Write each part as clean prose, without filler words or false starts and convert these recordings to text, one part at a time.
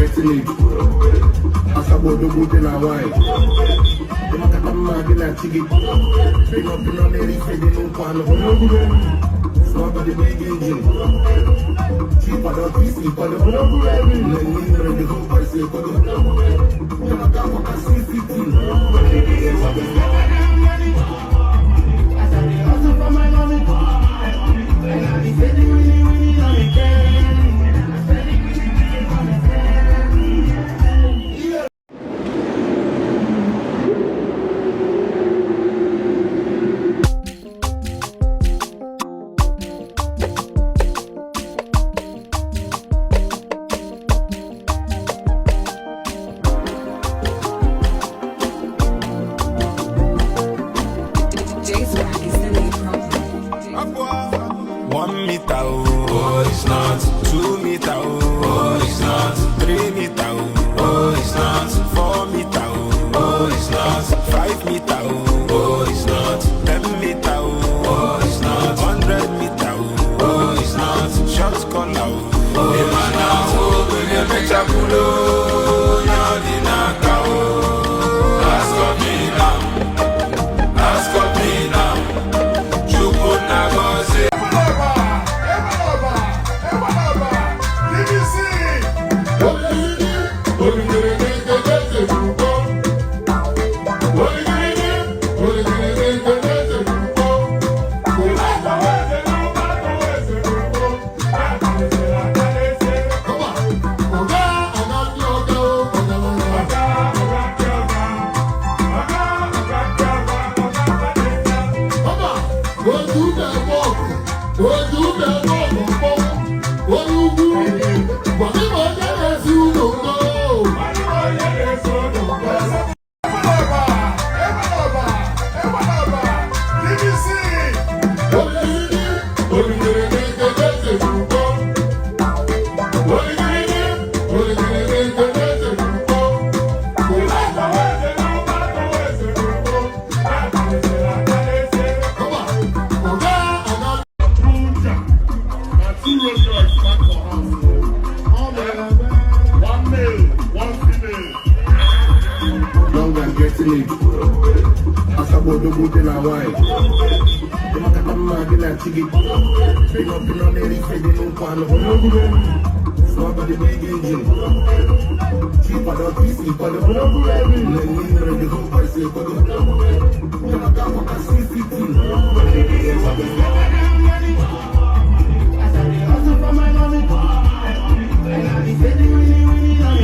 getting it. As about the good in Hawaii. The Macatama didn't take it. They don't be on any fading on Palo. Swap of the big engine. Cheaper than this, cheaper than the whole price. You don't got what I see 15. From my mommy, and I'll be spending really on the Oh, it's not 2 meter, oh, it's not 3 meter, oh, it's not 4 meter, oh, it's not 5 meter, oh, it's not 10 meter, oh, it's not 100 meter, oh, it's not short color, oh, it's not ask of me now, you could never say. As about the good in Hawaii. The Macatama didn't take it. They don't be on any fading on Palo. Swap of the big engine. Cheaper than this, cheaper than the whole price. You don't got what I see 15. From my mommy, and I'll be spending really on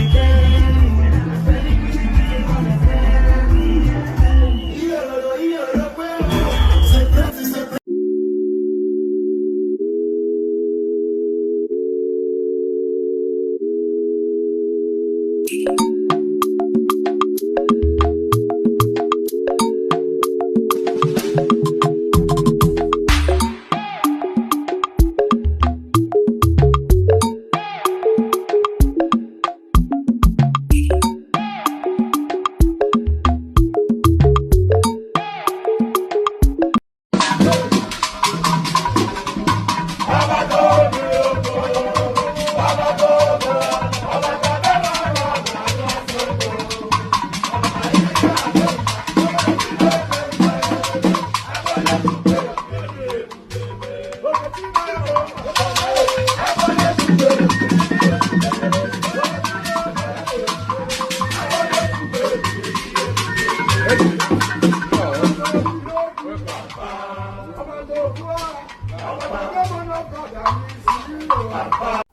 the